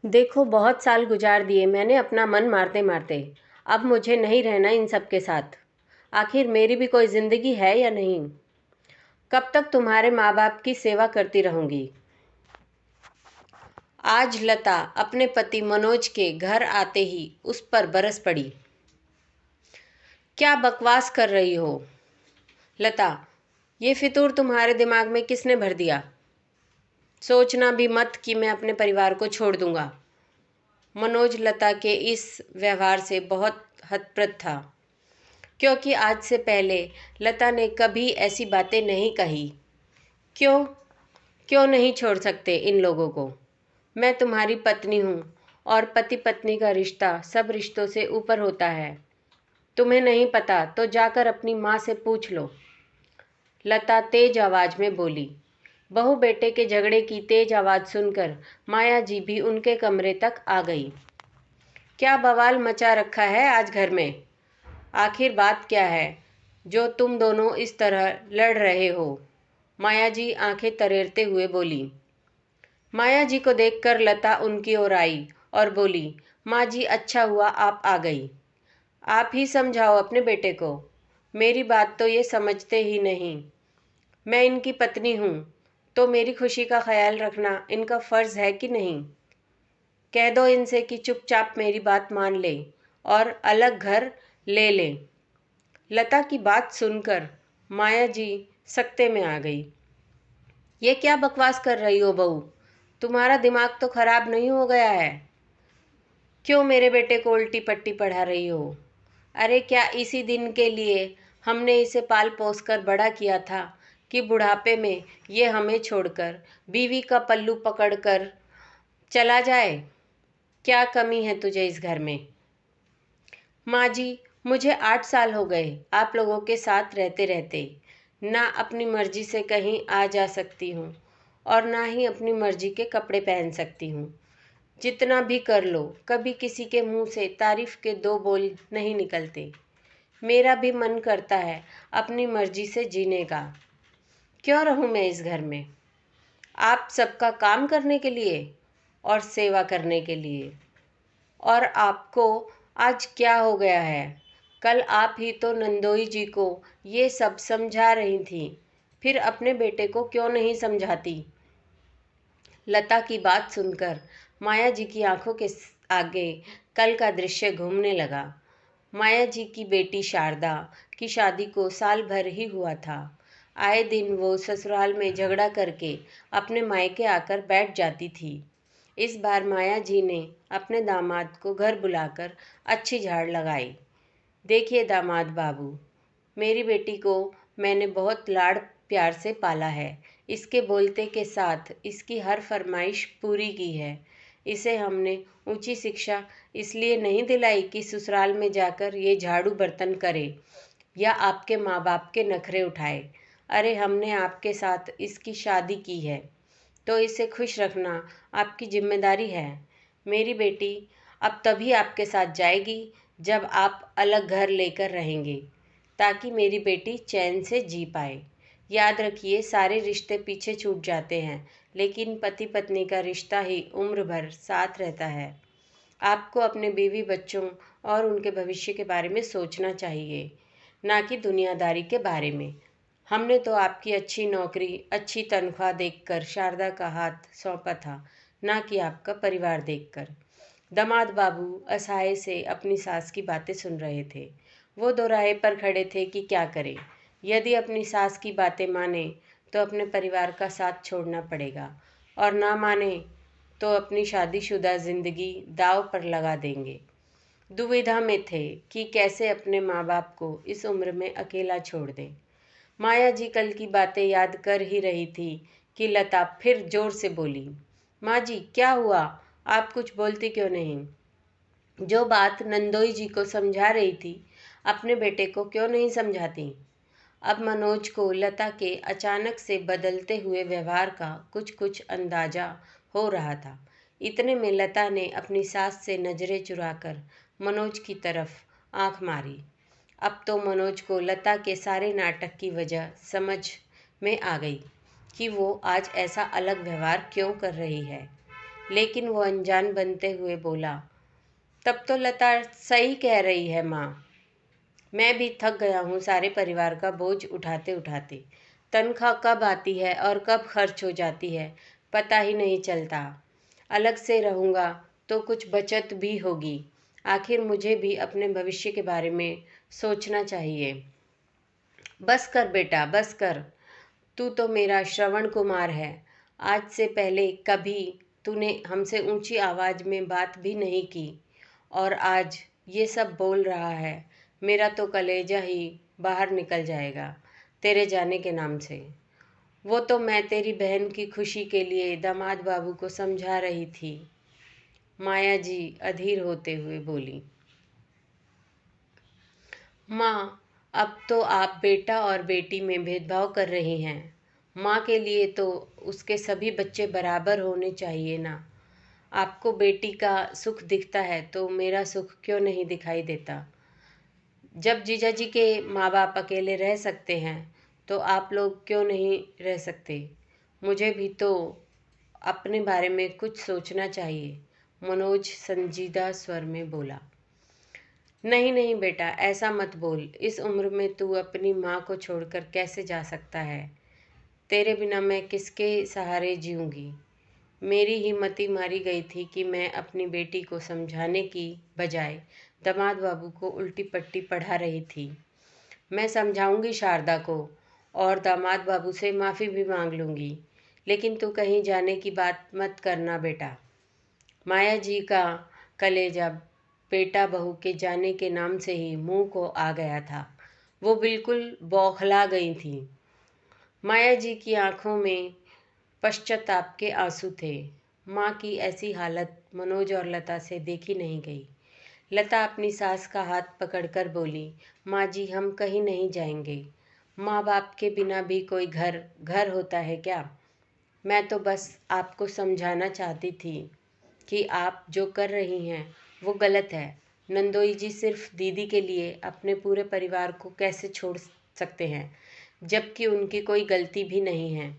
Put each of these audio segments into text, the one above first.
देखो, बहुत साल गुजार दिए मैंने अपना मन मारते मारते। अब मुझे नहीं रहना इन सब के साथ। आखिर मेरी भी कोई जिंदगी है या नहीं? कब तक तुम्हारे माँ बाप की सेवा करती रहूंगी? आज लता अपने पति मनोज के घर आते ही उस पर बरस पड़ी। क्या बकवास कर रही हो लता? ये फितूर तुम्हारे दिमाग में किसने भर दिया? सोचना भी मत कि मैं अपने परिवार को छोड़ दूंगा। मनोज लता के इस व्यवहार से बहुत हतप्रभ था, क्योंकि आज से पहले लता ने कभी ऐसी बातें नहीं कही। क्यों? क्यों नहीं छोड़ सकते इन लोगों को? मैं तुम्हारी पत्नी हूँ और पति पत्नी का रिश्ता सब रिश्तों से ऊपर होता है। तुम्हें नहीं पता तो जाकर अपनी माँ से पूछ लो। लता तेज आवाज में बोली। बहू बेटे के झगड़े की तेज आवाज सुनकर माया जी भी उनके कमरे तक आ गई। क्या बवाल मचा रखा है आज घर में? आखिर बात क्या है जो तुम दोनों इस तरह लड़ रहे हो? माया जी आंखें तरेरते हुए बोली। माया जी को देखकर लता उनकी ओर आई और बोली, माँ जी अच्छा हुआ आप आ गई। आप ही समझाओ अपने बेटे को। मेरी बात तो ये समझते ही नहीं। मैं इनकी पत्नी हूँ तो मेरी खुशी का ख्याल रखना इनका फर्ज है कि नहीं? कह दो इनसे कि चुपचाप मेरी बात मान ले और अलग घर ले लें। लता की बात सुनकर माया जी सकते में आ गई। ये क्या बकवास कर रही हो बहू? तुम्हारा दिमाग तो खराब नहीं हो गया है? क्यों मेरे बेटे को उल्टी पट्टी पढ़ा रही हो? अरे क्या इसी दिन के लिए हमने इसे पाल पोस कर बड़ा किया था कि बुढ़ापे में ये हमें छोड़कर बीवी का पल्लू पकड़कर चला जाए? क्या कमी है तुझे इस घर में? माँ जी, मुझे 8 साल हो गए आप लोगों के साथ रहते रहते। ना अपनी मर्जी से कहीं आ जा सकती हूँ और ना ही अपनी मर्जी के कपड़े पहन सकती हूँ। जितना भी कर लो कभी किसी के मुंह से तारीफ के दो बोल नहीं निकलते। मेरा भी मन करता है अपनी मर्जी से जीने का। क्यों रहूं मैं इस घर में? आप सबका काम करने के लिए और सेवा करने के लिए। और आपको आज क्या हो गया है? कल आप ही तो नंदोई जी को ये सब समझा रही थी, फिर अपने बेटे को क्यों नहीं समझाती? लता की बात सुनकर माया जी की आंखों के आगे कल का दृश्य घूमने लगा। माया जी की बेटी शारदा की शादी को साल भर ही हुआ था। आए दिन वो ससुराल में झगड़ा करके अपने मायके आकर बैठ जाती थी। इस बार माया जी ने अपने दामाद को घर बुलाकर अच्छी झाड़ लगाई। देखिए दामाद बाबू, मेरी बेटी को मैंने बहुत लाड़ प्यार से पाला है। इसके बोलते के साथ इसकी हर फरमाइश पूरी की है। इसे हमने ऊंची शिक्षा इसलिए नहीं दिलाई कि ससुराल में जाकर ये झाड़ू बर्तन करे या आपके माँ बाप के नखरे उठाए। अरे हमने आपके साथ इसकी शादी की है तो इसे खुश रखना आपकी जिम्मेदारी है। मेरी बेटी अब तभी आपके साथ जाएगी जब आप अलग घर लेकर रहेंगे, ताकि मेरी बेटी चैन से जी पाए। याद रखिए सारे रिश्ते पीछे छूट जाते हैं, लेकिन पति पत्नी का रिश्ता ही उम्र भर साथ रहता है। आपको अपने बीवी बच्चों और उनके भविष्य के बारे में सोचना चाहिए, ना कि दुनियादारी के बारे में। हमने तो आपकी अच्छी नौकरी, अच्छी तनख्वाह देखकर शारदा का हाथ सौंपा था, ना कि आपका परिवार देखकर। दामाद बाबू असहाय से अपनी सास की बातें सुन रहे थे। वो दोराहे पर खड़े थे कि क्या करें। यदि अपनी सास की बातें माने तो अपने परिवार का साथ छोड़ना पड़ेगा, और ना माने तो अपनी शादीशुदा जिंदगी दांव पर लगा देंगे। दुविधा में थे कि कैसे अपने माँ बाप को इस उम्र में अकेला छोड़ दें। माया जी कल की बातें याद कर ही रही थी कि लता फिर जोर से बोली। माँ जी क्या हुआ? आप कुछ बोलती क्यों नहीं? जो बात नंदोई जी को समझा रही थी, अपने बेटे को क्यों नहीं समझाती? अब मनोज को लता के अचानक से बदलते हुए व्यवहार का कुछ कुछ अंदाजा हो रहा था। इतने में लता ने अपनी सास से नजरें चुराकर मनोज की तरफ आंख मारी। अब तो मनोज को लता के सारे नाटक की वजह समझ में आ गई कि वो आज ऐसा अलग व्यवहार क्यों कर रही है। लेकिन वो अनजान बनते हुए बोला, तब तो लता सही कह रही है माँ। मैं भी थक गया हूँ सारे परिवार का बोझ उठाते उठाते। तनख्वाह कब आती है और कब खर्च हो जाती है पता ही नहीं चलता। अलग से रहूँगा तो कुछ बचत भी होगी। आखिर मुझे भी अपने भविष्य के बारे में सोचना चाहिए। बस कर बेटा, बस कर। तू तो मेरा श्रवण कुमार है। आज से पहले कभी तूने हमसे ऊंची आवाज़ में बात भी नहीं की और आज ये सब बोल रहा है। मेरा तो कलेजा ही बाहर निकल जाएगा तेरे जाने के नाम से। वो तो मैं तेरी बहन की खुशी के लिए दामाद बाबू को समझा रही थी। माया जी अधीर होते हुए बोली, माँ, अब तो आप बेटा और बेटी में भेदभाव कर रही हैं। माँ के लिए तो उसके सभी बच्चे बराबर होने चाहिए ना। आपको बेटी का सुख दिखता है तो मेरा सुख क्यों नहीं दिखाई देता। जब जीजा जी के माँ बाप अकेले रह सकते हैं तो आप लोग क्यों नहीं रह सकते। मुझे भी तो अपने बारे में कुछ सोचना चाहिए, मनोज संजीदा स्वर में बोला। नहीं नहीं बेटा, ऐसा मत बोल। इस उम्र में तू अपनी माँ को छोड़कर कैसे जा सकता है। तेरे बिना मैं किसके सहारे जीऊँगी। मेरी हिम्मत मारी गई थी कि मैं अपनी बेटी को समझाने की बजाय दामाद बाबू को उल्टी पट्टी पढ़ा रही थी। मैं समझाऊंगी शारदा को और दामाद बाबू से माफ़ी भी मांग लूँगी, लेकिन तू कहीं जाने की बात मत करना बेटा। माया जी का कलेजा बेटा बहू के जाने के नाम से ही मुंह को आ गया था। वो बिल्कुल बौखला गई थी। माया जी की आंखों में पश्चाताप के आंसू थे। माँ की ऐसी हालत मनोज और लता से देखी नहीं गई। लता अपनी सास का हाथ पकड़कर बोली, माँ जी हम कहीं नहीं जाएंगे। माँ बाप के बिना भी कोई घर घर होता है क्या। मैं तो बस आपको समझाना चाहती थी कि आप जो कर रही हैं वो गलत है। नंदोई जी सिर्फ दीदी के लिए अपने पूरे परिवार को कैसे छोड़ सकते हैं, जबकि उनकी कोई गलती भी नहीं है।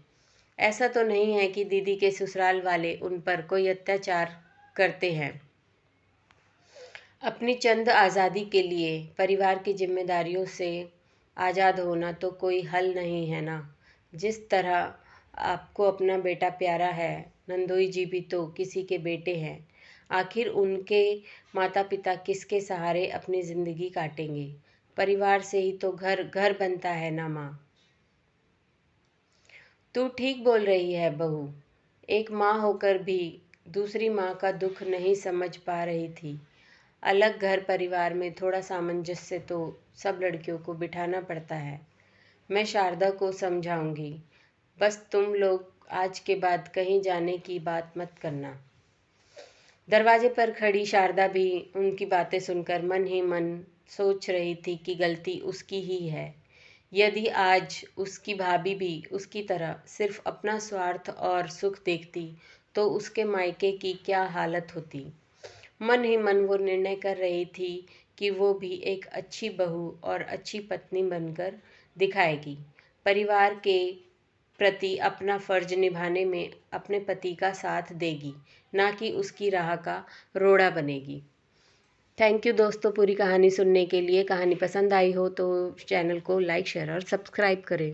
ऐसा तो नहीं है कि दीदी के ससुराल वाले उन पर कोई अत्याचार करते हैं। अपनी चंद आज़ादी के लिए परिवार की जिम्मेदारियों से आज़ाद होना तो कोई हल नहीं है ना। जिस तरह आपको अपना बेटा प्यारा है, नंदोई जी भी तो किसी के बेटे हैं। आखिर उनके माता पिता किसके सहारे अपनी ज़िंदगी काटेंगे। परिवार से ही तो घर घर बनता है ना माँ। तू ठीक बोल रही है बहू। एक माँ होकर भी दूसरी माँ का दुख नहीं समझ पा रही थी। अलग घर परिवार में थोड़ा सामंजस्य तो सब लड़कियों को बिठाना पड़ता है। मैं शारदा को समझाऊंगी। बस तुम लोग आज के बाद कहीं जाने की बात मत करना। दरवाजे पर खड़ी शारदा भी उनकी बातें सुनकर मन ही मन सोच रही थी कि गलती उसकी ही है। यदि आज उसकी भाभी भी उसकी तरह सिर्फ अपना स्वार्थ और सुख देखती तो उसके मायके की क्या हालत होती। मन ही मन वो निर्णय कर रही थी कि वो भी एक अच्छी बहू और अच्छी पत्नी बनकर दिखाएगी। परिवार के प्रति अपना फर्ज निभाने में अपने पति का साथ देगी, ना कि उसकी राह का रोड़ा बनेगी। थैंक यू दोस्तों पूरी कहानी सुनने के लिए। कहानी पसंद आई हो तो चैनल को लाइक शेयर और सब्सक्राइब करें।